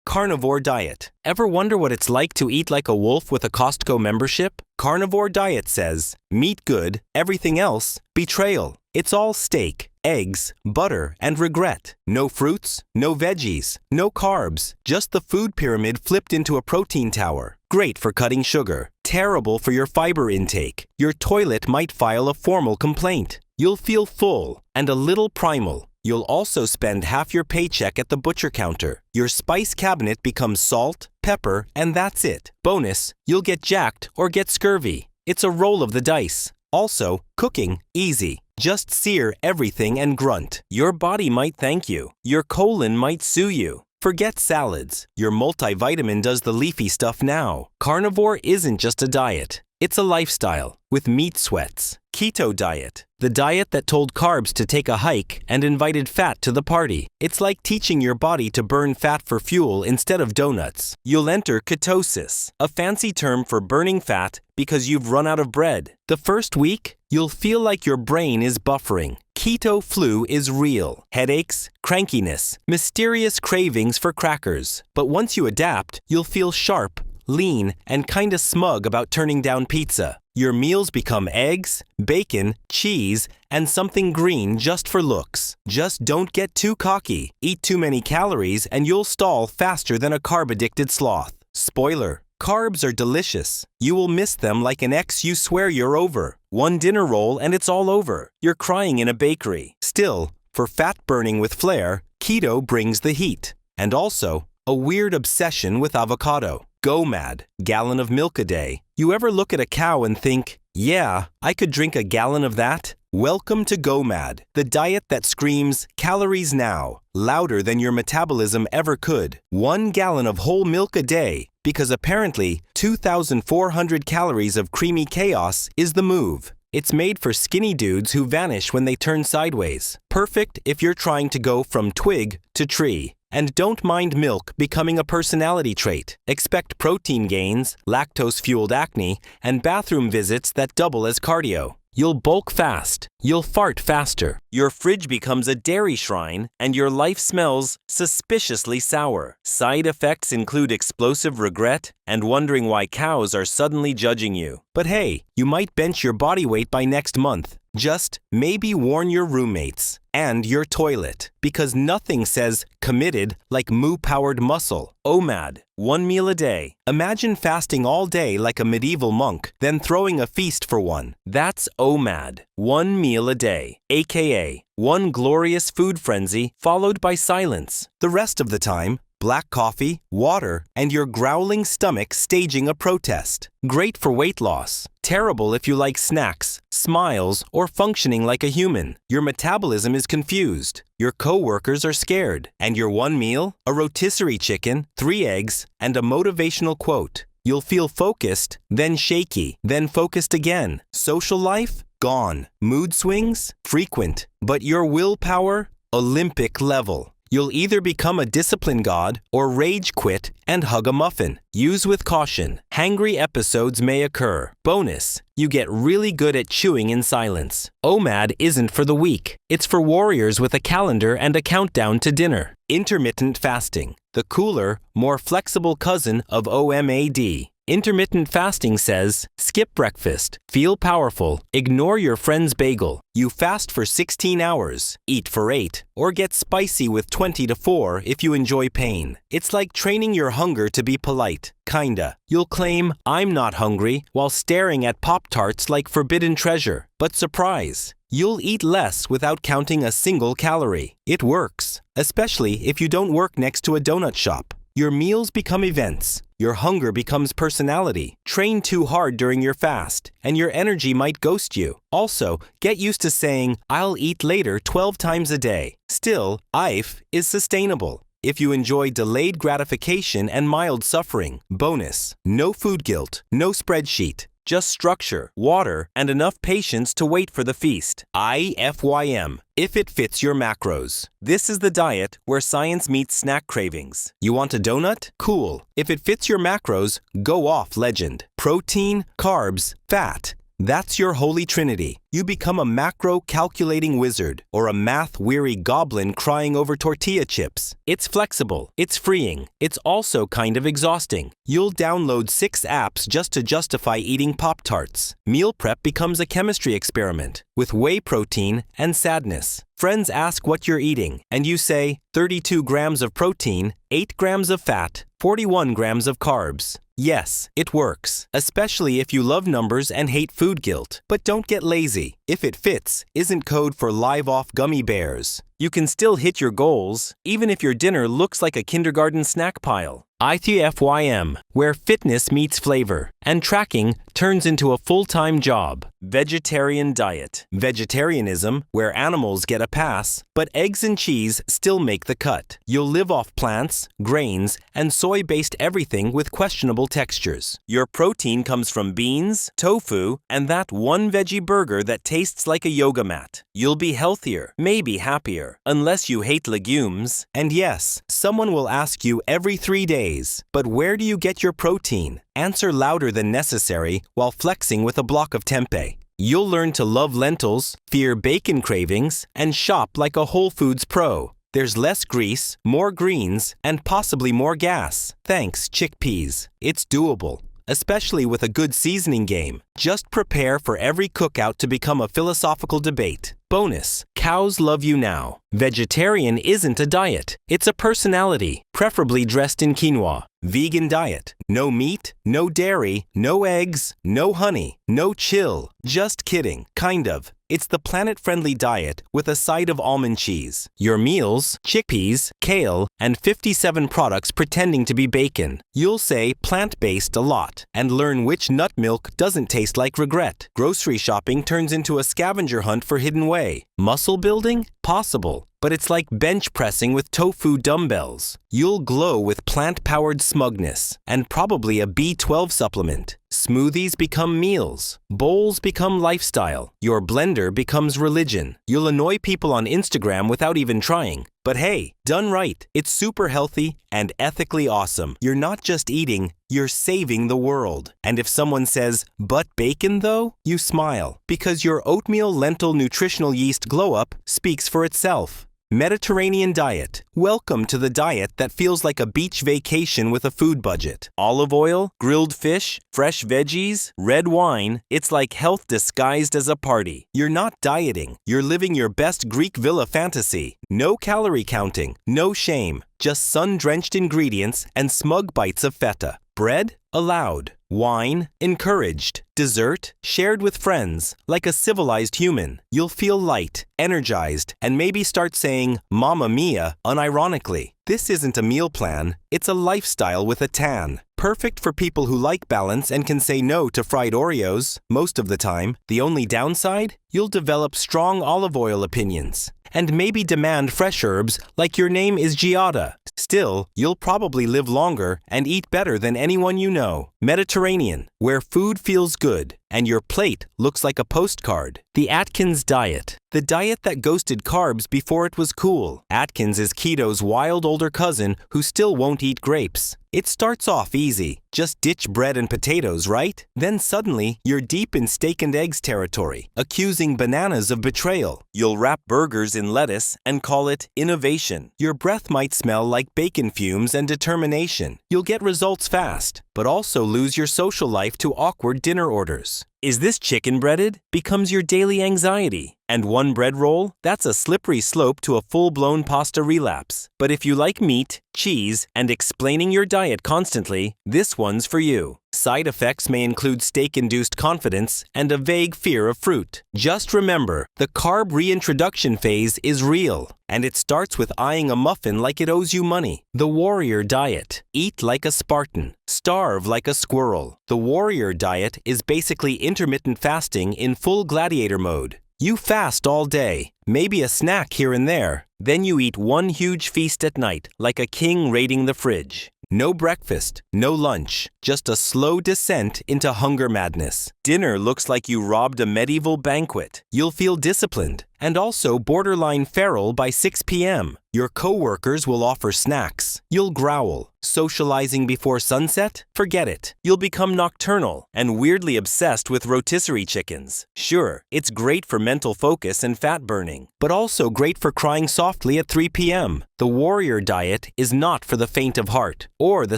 Carnivore diet. Ever wonder what it's like to eat like a wolf with a Costco membership? Carnivore diet says, meat good, everything else, betrayal. It's all steak, eggs, butter, and regret. No fruits, no veggies, no carbs, just the food pyramid flipped into a protein tower. Great for cutting sugar, terrible for your fiber intake. Your toilet might file a formal complaint. You'll feel full and a little primal. You'll also spend half your paycheck at the butcher counter. Your spice cabinet becomes salt, pepper, and that's it. Bonus, you'll get jacked or get scurvy. It's a roll of the dice. Also, cooking, easy. Just sear everything and grunt. Your body might thank you. Your colon might sue you. Forget salads. Your multivitamin does the leafy stuff now. Carnivore isn't just a diet. It's a lifestyle with meat sweats. Keto diet. The diet that told carbs to take a hike and invited fat to the party. It's like teaching your body to burn fat for fuel instead of donuts. You'll enter ketosis, a fancy term for burning fat because you've run out of bread. The first week, you'll feel like your brain is buffering. Keto flu is real. Headaches, crankiness, mysterious cravings for crackers. But once you adapt, you'll feel sharp, lean, and kinda smug about turning down pizza. Your meals become eggs, bacon, cheese, and something green just for looks. Just don't get too cocky. Eat too many calories and you'll stall faster than a carb-addicted sloth. Spoiler: carbs are delicious. You will miss them like an ex you swear you're over. One dinner roll and it's all over. You're crying in a bakery. Still, for fat burning with flair, keto brings the heat. And also, a weird obsession with avocado. OMAD, gallon of milk a day. You ever look at a cow and think, yeah, I could drink a gallon of that? Welcome to OMAD, the diet that screams, calories now, louder than your metabolism ever could. 1 gallon of whole milk a day, because apparently 2,400 calories of creamy chaos is the move. It's made for skinny dudes who vanish when they turn sideways. Perfect if you're trying to go from twig to tree. And don't mind milk becoming a personality trait. Expect protein gains, lactose-fueled acne, and bathroom visits that double as cardio. You'll bulk fast. You'll fart faster. Your fridge becomes a dairy shrine, and your life smells suspiciously sour. Side effects include explosive regret and wondering why cows are suddenly judging you. But hey, you might bench your body weight by next month. Just maybe warn your roommates and your toilet, because nothing says committed like moo-powered muscle. OMAD, 1 meal a day. Imagine fasting all day like a medieval monk, then throwing a feast for one. That's OMAD, 1 meal a day, aka one glorious food frenzy followed by silence. The rest of the time, black coffee, water, and your growling stomach staging a protest. Great for weight loss. Terrible if you like snacks, smiles, or functioning like a human. Your metabolism is confused. Your coworkers are scared. And your one meal? A rotisserie chicken, 3 eggs, and a motivational quote. You'll feel focused, then shaky, then focused again. Social life? Gone. Mood swings? Frequent. But your willpower? Olympic level. You'll either become a discipline god or rage quit and hug a muffin. Use with caution. Hangry episodes may occur. Bonus: you get really good at chewing in silence. OMAD isn't for the weak. It's for warriors with a calendar and a countdown to dinner. Intermittent fasting. The cooler, more flexible cousin of OMAD. Intermittent fasting says, skip breakfast, feel powerful, ignore your friend's bagel. You fast for 16 hours, eat for 8, or get spicy with 20 to 4 if you enjoy pain. It's like training your hunger to be polite. Kinda. You'll claim, I'm not hungry, while staring at Pop-Tarts like forbidden treasure. But surprise! You'll eat less without counting a single calorie. It works, especially if you don't work next to a donut shop. Your meals become events. Your hunger becomes personality. Train too hard during your fast, and your energy might ghost you. Also, get used to saying, I'll eat later 12 times a day. Still, IF is sustainable if you enjoy delayed gratification and mild suffering. Bonus: no food guilt, no spreadsheet. Just structure, water, and enough patience to wait for the feast. IFYM, if it fits your macros. This is the diet where science meets snack cravings. You want a donut? Cool. If it fits your macros, go off, legend. Protein, carbs, fat. That's your holy trinity. You become a macro-calculating wizard or a math-weary goblin crying over tortilla chips. It's flexible, it's freeing, it's also kind of exhausting. You'll download 6 apps just to justify eating Pop-Tarts. Meal prep becomes a chemistry experiment with whey protein and sadness. Friends ask what you're eating, and you say 32 grams of protein, 8 grams of fat, 41 grams of carbs. Yes, it works, especially if you love numbers and hate food guilt. But don't get lazy. If it fits isn't code for live-off gummy bears. You can still hit your goals, even if your dinner looks like a kindergarten snack pile. ITFYM, where fitness meets flavor, and tracking turns into a full-time job. Vegetarian diet. Vegetarianism, where animals get a pass, but eggs and cheese still make the cut. You'll live off plants, grains, and soy-based everything with questionable textures. Your protein comes from beans, tofu, and that one veggie burger that tastes like a yoga mat. You'll be healthier, maybe happier, unless you hate legumes. And yes, someone will ask you every 3 days, but where do you get your protein? Answer louder than necessary while flexing with a block of tempeh. You'll learn to love lentils, fear bacon cravings, and shop like a Whole Foods pro. There's less grease, more greens, and possibly more gas. Thanks, chickpeas. It's doable, especially with a good seasoning game. Just prepare for every cookout to become a philosophical debate. Bonus: cows love you now. Vegetarian isn't a diet, it's a personality, preferably dressed in quinoa. Vegan diet: no meat, no dairy, no eggs, no honey, no chill. Just kidding, kind of. It's the planet-friendly diet with a side of almond cheese. Your meals: chickpeas, kale, and 57 products pretending to be bacon. You'll say plant-based a lot and learn which nut milk doesn't taste like regret. Grocery shopping turns into a scavenger hunt for hidden whey. Muscle building? Possible. But it's like bench pressing with tofu dumbbells. You'll glow with plant-powered smugness and probably a B12 supplement. Smoothies become meals. Bowls become lifestyle. Your blender becomes religion. You'll annoy people on Instagram without even trying. But hey, done right, it's super healthy and ethically awesome. You're not just eating, you're saving the world. And if someone says, "But bacon though?" you smile, because your oatmeal lentil nutritional yeast glow-up speaks for itself. Mediterranean diet. Welcome to the diet that feels like a beach vacation with a food budget. Olive oil, grilled fish, fresh veggies, red wine. It's like health disguised as a party. You're not dieting. You're living your best Greek villa fantasy. No calorie counting, no shame. Just sun-drenched ingredients and smug bites of feta. Bread? Allowed. Wine? Encouraged. Dessert? Shared with friends, like a civilized human. You'll feel light, energized, and maybe start saying "Mamma Mia" unironically. This isn't a meal plan, it's a lifestyle with a tan. Perfect for people who like balance and can say no to fried Oreos most of the time. The only downside? You'll develop strong olive oil opinions and maybe demand fresh herbs like your name is Giada. Still, you'll probably live longer and eat better than anyone you know. Mediterranean, where food feels good and your plate looks like a postcard. The Atkins diet. The diet that ghosted carbs before it was cool. Atkins is keto's wild older cousin who still won't eat grapes. It starts off easy. Just ditch bread and potatoes, right? Then suddenly, you're deep in steak and eggs territory, accusing bananas of betrayal. You'll wrap burgers in lettuce and call it innovation. Your breath might smell like bacon fumes and determination. You'll get results fast, but also lose your social life to awkward dinner orders. Is this chicken breaded? Becomes your daily anxiety. And one bread roll? That's a slippery slope to a full-blown pasta relapse. But if you like meat, cheese, and explaining your diet constantly, this one's for you. Side effects may include steak-induced confidence and a vague fear of fruit. Just remember, the carb reintroduction phase is real, and it starts with eyeing a muffin like it owes you money. The warrior diet. Eat like a Spartan. Starve like a squirrel. The warrior diet is basically intermittent fasting in full gladiator mode. You fast all day, maybe a snack here and there. Then you eat one huge feast at night, like a king raiding the fridge. No breakfast, no lunch, just a slow descent into hunger madness. Dinner looks like you robbed a medieval banquet. You'll feel disciplined, and also borderline feral by 6 p.m. Your coworkers will offer snacks. You'll growl. Socializing before sunset? Forget it. You'll become nocturnal and weirdly obsessed with rotisserie chickens. Sure, it's great for mental focus and fat burning, but also great for crying softly at 3 p.m. The warrior diet is not for the faint of heart or the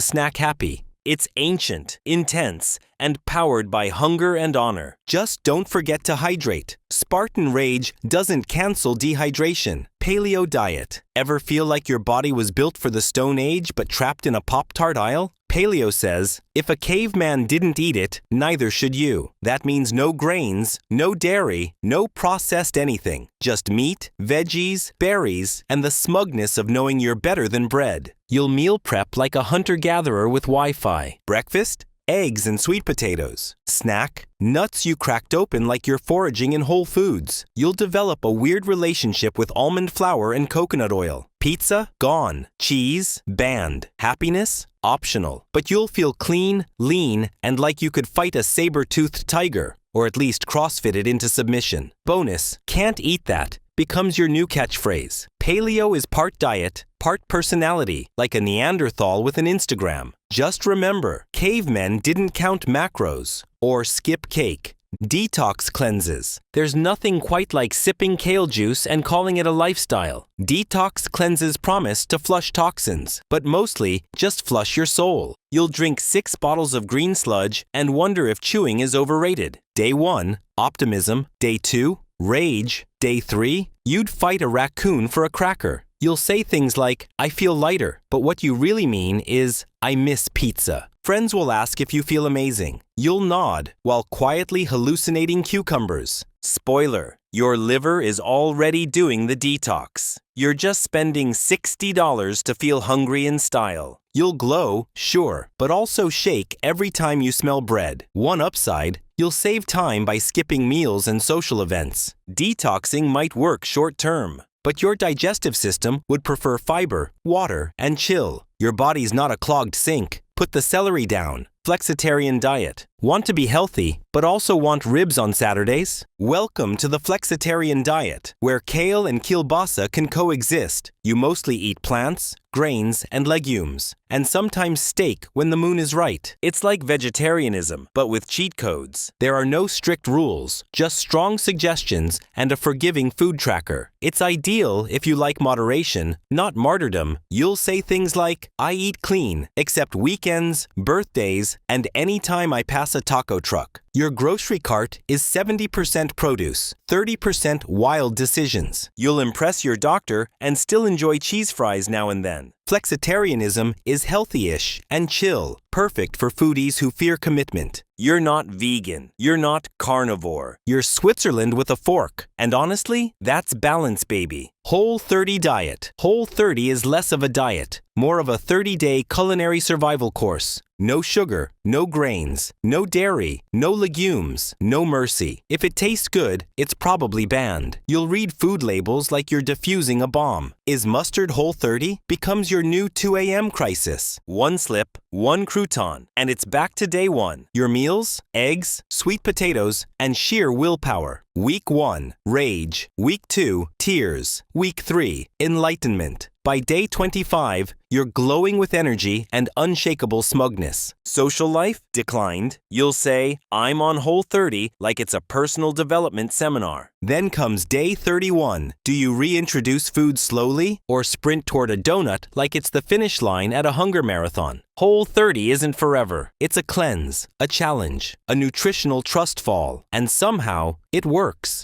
snack happy. It's ancient, intense, and powered by hunger and honor. Just don't forget to hydrate. Spartan Rage doesn't cancel dehydration. Paleo diet. Ever feel like your body was built for the Stone Age but trapped in a Pop-Tart aisle? Paleo says, if a caveman didn't eat it, neither should you. That means no grains, no dairy, no processed anything. Just meat, veggies, berries, and the smugness of knowing you're better than bread. You'll meal prep like a hunter-gatherer with Wi-Fi. Breakfast? Eggs and sweet potatoes. Snack? Nuts you cracked open like you're foraging in Whole Foods. You'll develop a weird relationship with almond flour and coconut oil. Pizza? Gone. Cheese? Banned. Happiness? Optional. But you'll feel clean, lean, and like you could fight a saber-toothed tiger, or at least CrossFit it into submission. Bonus, can't eat that becomes your new catchphrase. Paleo is part diet, part personality, like a Neanderthal with an Instagram. Just remember, cavemen didn't count macros or skip cake. Detox cleanses. There's nothing quite like sipping kale juice and calling it a lifestyle. Detox cleanses promise to flush toxins, but mostly just flush your soul. You'll drink 6 bottles of green sludge and wonder if chewing is overrated. Day 1, optimism. Day 2, rage. Day 3, you'd fight a raccoon for a cracker. You'll say things like, I feel lighter, but what you really mean is, I miss pizza. Friends will ask if you feel amazing. You'll nod while quietly hallucinating cucumbers. Spoiler, your liver is already doing the detox. You're just spending $60 to feel hungry in style. You'll glow, sure, but also shake every time you smell bread. One upside, you'll save time by skipping meals and social events. Detoxing might work short term, but your digestive system would prefer fiber, water, and chill. Your body's not a clogged sink. Put the celery down. Flexitarian diet. Want to be healthy, but also want ribs on Saturdays? Welcome to the flexitarian diet, where kale and kielbasa can coexist. You mostly eat plants, grains, and legumes, and sometimes steak when the moon is right. It's like vegetarianism, but with cheat codes. There are no strict rules, just strong suggestions and a forgiving food tracker. It's ideal if you like moderation, not martyrdom. You'll say things like, I eat clean, except weekends, birthdays, and any time I pass a taco truck. Your grocery cart is 70% produce, 30% wild decisions. You'll impress your doctor and still enjoy cheese fries now and then. Flexitarianism is healthy-ish and chill, perfect for foodies who fear commitment. You're not vegan. You're not carnivore. You're Switzerland with a fork. And honestly, that's balance, baby. Whole30 diet. Whole30 is less of a diet, more of a 30-day culinary survival course. No sugar, no grains, no dairy, no legumes, no mercy. If it tastes good, it's probably banned. You'll read food labels like you're defusing a bomb. Is mustard Whole30? Becomes your new 2 a.m. crisis. One slip, one crouton, and it's back to day 1. Your meals, eggs, sweet potatoes, and sheer willpower. Week 1, rage. Week 2, tears. Week 3, enlightenment. By day 25, you're glowing with energy and unshakable smugness. Social life? Declined. You'll say, I'm on Whole30 like it's a personal development seminar. Then comes day 31. Do you reintroduce food slowly or sprint toward a donut like it's the finish line at a hunger marathon? Whole30 isn't forever. It's a cleanse, a challenge, a nutritional trust fall, and somehow it works.